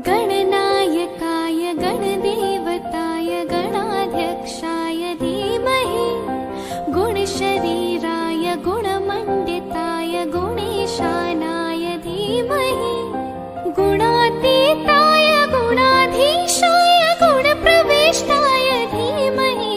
गणनायकाय गणदेवताय गणाध्यक्षाय धीमहि गुणशरीराय गुणमण्डिताय गुणेशानाय धीमहि गुणातीताय गुणाधीशाय गुणप्रविष्टाय धीमहि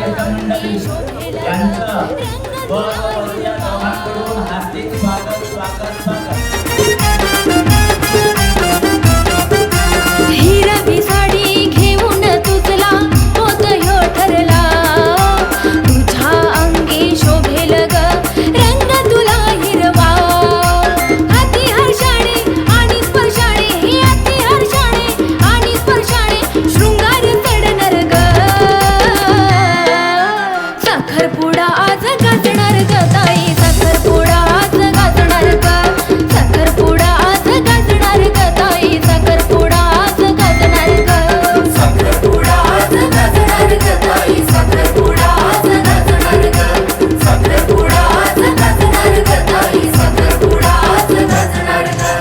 अंगी शोभेल ग यांचं रंग व तुला या दोघांकडून हार्दिक स्वागत स्वागत स्वागत. हिरवी साडी घेऊन तुझला होत ह्यो ठरला तुझ्या अंगी शोभेल ग रंग तुला हिरवा अति हर्षाने आणि स्पर्शाने हे अति हर्षाने आणि स्पर्शाने शृंगार चढणार ग साखरपुडा आज गाजणार ग ताई साखरपुडा आज गाजणार ग साखरपुडा आज गाजणार ग ताई साखरपुडा आज गाजणार ग साखरपुडा आज गाजणार ग ताई साखरपुडा आज गाजणार ग साखरपुडा आज गाजणार ग ताई साखरपुडा आज गाजणार ग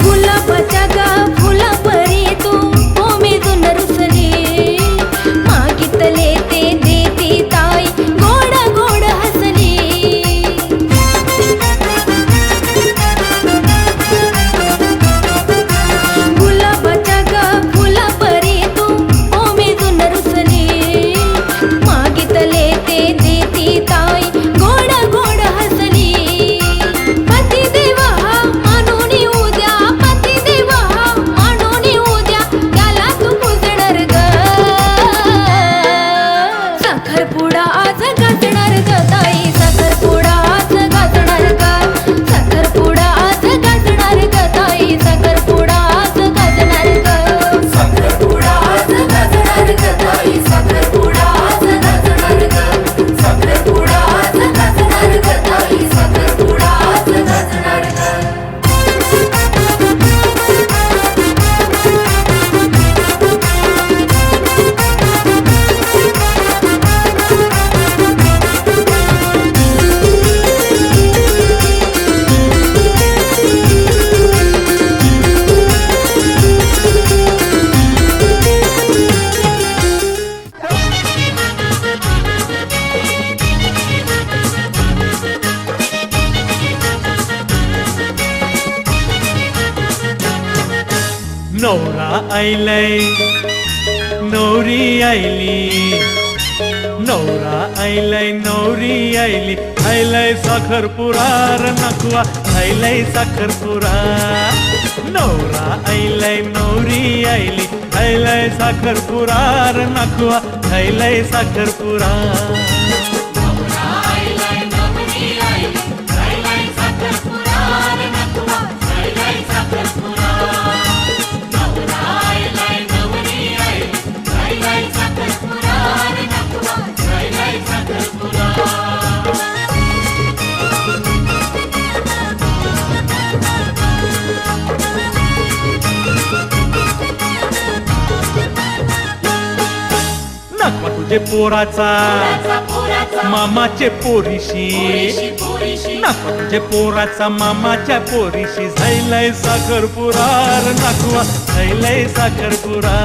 गुलाबाच्या गा फुला परी तू ओमेजून रुसली मागितले ते देती ताई गोड गोड हसली गुलाबाच्या गा फुला परी तू ओमेजून रुसली मागितले ते देती ताई गोड गोड हसली पती देव हा मानून उद्या पती देव हा मानून उद्या त्याला तू पुजणार ग साखरपुडा आज गाजणार ग ताई साखरपुडा आज गाजणार ग साखरपुडा आज गाजणार ग ताई साखरपुडा आज गाजणार ग साखरपुडा आज गाजणार ग ताई साखरपुडा आज गाजणार ग साखरपुडा आज गाजणार ग ताई साखरपुडा आज गाजणार ग नवरा आयलाय नवरी आयली नवरा आयलाय नवरी आयली आयलाय साखरपुरार नकवा आयलाय साखरपुरा नवरा आयलाय नवरी आयली आयलाय साखरपुरार नकवा आयलाय साखरपुरा नकवा तुझे पोराचा मामाचे पोरीशी नकवा तुझे पोराचा मामाच्या पोरीशी झायलाय साखरपुरार नकवा झायलाय साखरपुरा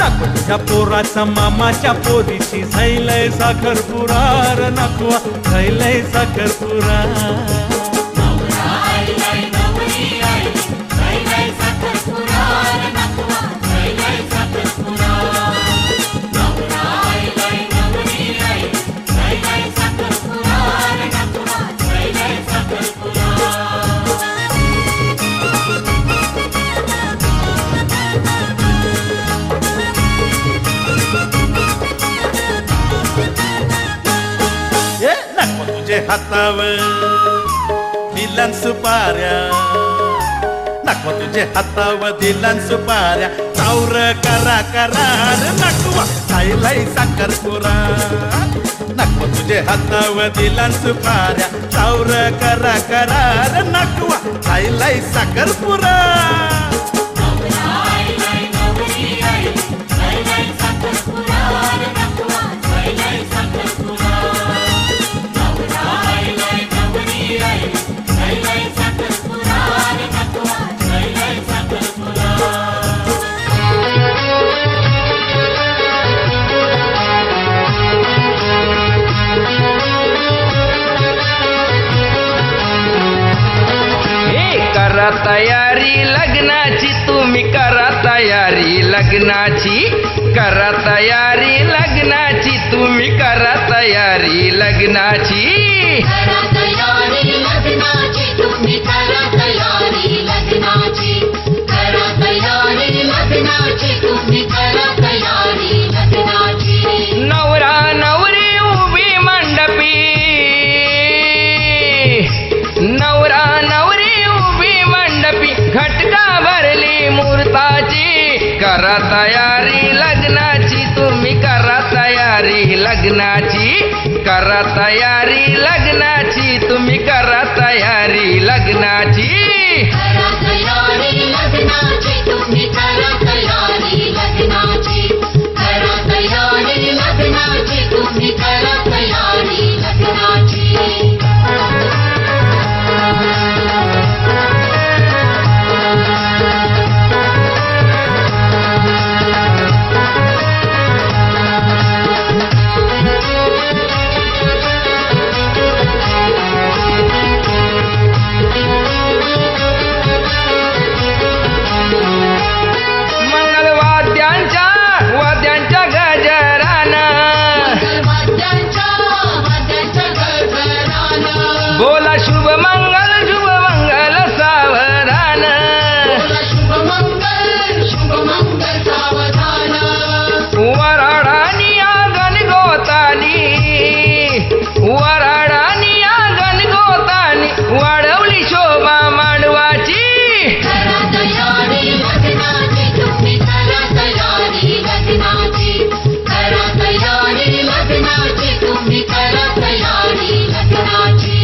नकवा तुझ्या पोराचा मामाच्या पोरीशी झायलाय साखरपुरार नकवा झायलाय साखरपुरा तुझे हातावर दिलन सुपाऱ्या नकवा तुझे हातावर दिलन सुपाऱ्या चावर करा करार नकवा खायलाय साखरपुरा नकवा तुझे हातावर दिलन सुपाऱ्या चावर करा करार नकवा खायलाय साखरपुरा लग्नाची करा तयारी लग्नाची तुम्ही करा तयारी लग्नाची करा तयारी लग्नाची तुम्ही करा तयारी लग्नाची करा तयारी लग्नाची तुम्ही करा तयारी लग्नाची नवरा नवरी उभी मंडपी नवरा नवरी उभी मंडपी घटका भरली मुहूर्ताची करा तयारी लग्नाची तुम्ही करा तयारी लग्नाची करा तयारी लग्नाची तुम्ही करा तयारी लग्नाची करा तयारी लग्नाची तुम्ही करा तयारी लग्नाची करा तयारी लग्नाची तुम्ही करा तयारी लग्नाची वाद्यांच्या गजरानं वाद्यांच्या गजरानं बोला शुभ मंगल सावधान शुभ मंगल सावधान वराडानी आंगण गोतानी वाढवली शोभा मांडवाची करा तयारी लग्नाची तुम्ही करा तयारी लग्नाची करा तयारी लग्नाची तुम्ही करा तयारी लग्नाची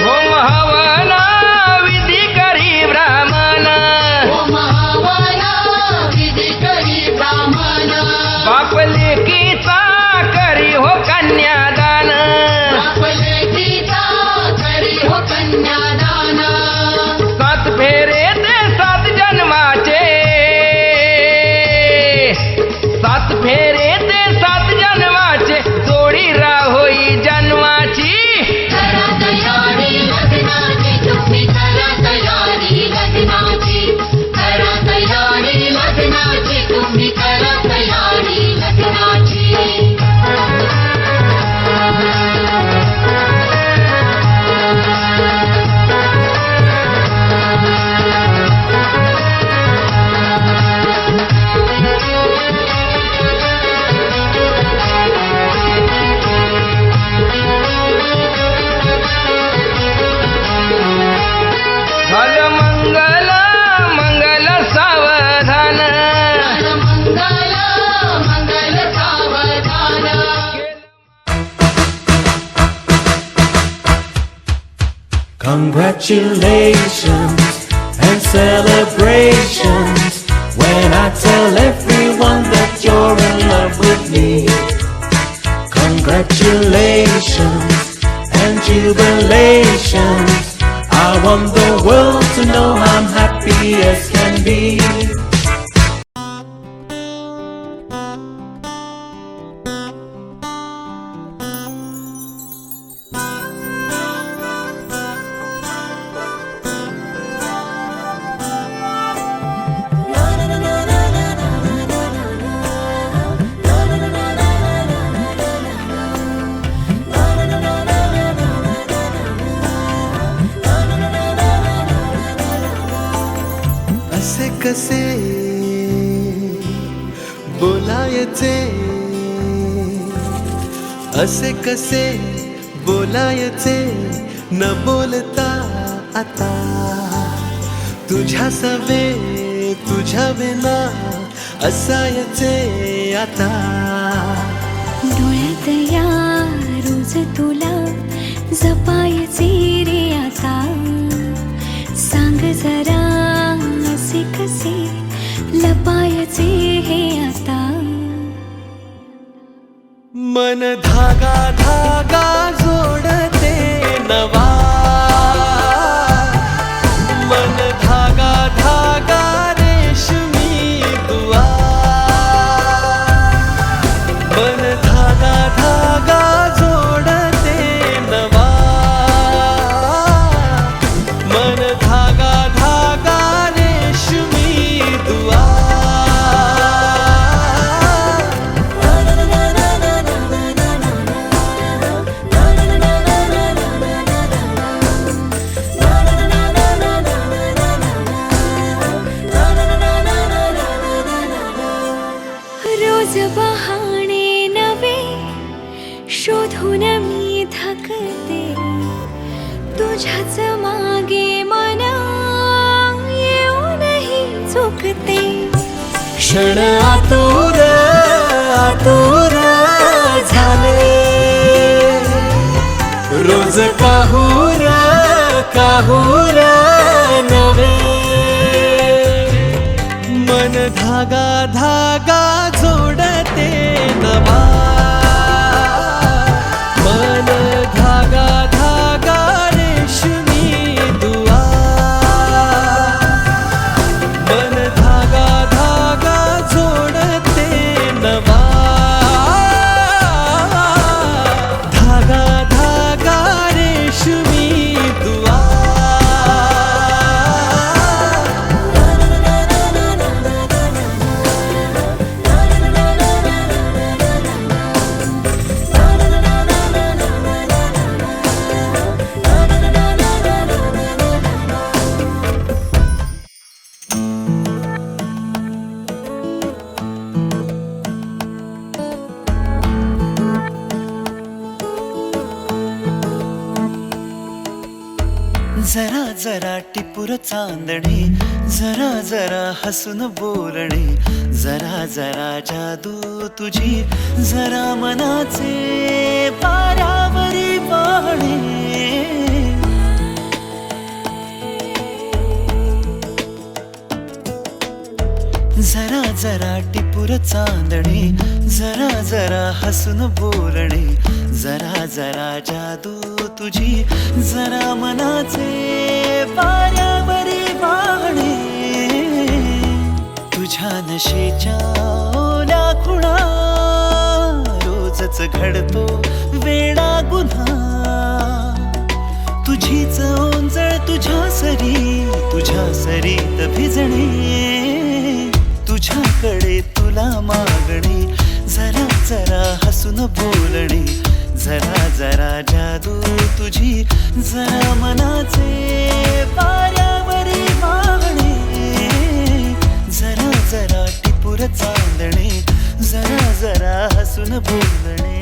होम हवन विधी करी ब्राह्मण विधी करी ब्राह्मण बाप लेकीचा करी हो कन्यादान लेकीचा करी हो कन्यादान सात फेरे ते सात जन्माचे सात फेरे ते सात जन्माचे जोडी राहोई जन्माची करा तयारी लग्नाची तुम्ही करा तयारी लग्नाची करा तयारी लग्नाची तुम्ही करा तयारी लग्नाची भल मंगल सावधान मंगल सावधान Congratulations and celebrations when I tell everyone that you're in love with me. Congratulations and jubilations. I want the world to know I'm happy as can be. असे कसे बोलायचे असे कसे बोलायचे न बोलता आता तुझ्या सवे तुझ्या विना असायचे आता डोळ्यात या रोज तुला जपायचे रे आता सांग जरा असे कसे लपायचे हे आता मन धागा धागा जोडते नवा धडकते तुझ्याच मागे मना येऊनही चुकते क्षण आतुर आतुर झाले रोज काहूर काहूर नवे मन धागा धागा जोडते नवा मन धागा धागा रेशमी दुआ मन धागा धागा जोडते नवा धागा धागा रेशमी दुआ जरा जरा टिपूर चांदणे जरा जरा हसून बोलणे जरा जरा जादू तुझी जरा मनाचे पारावरी वाहणे जरा जरा टिपूर चांदणे जरा जरा हसून बोलणे जरा जरा जादू तुझी जरा मनाचे पारावरी वाहणे तुझ्या नशेच्या ओल्या खुणा रोजच घडतो वेडा गुन्हा तुझीच ओंजळ तुझ्या सरीत भिजणे तुझ्याकडे तुला मागणे जरा जरा हसून बोलणे जरा जरा जादू तुझी जरा मनाचे पारावरी वाहणे जरा जरा टिपूर चांदणे जरा जरा हसून बोलणे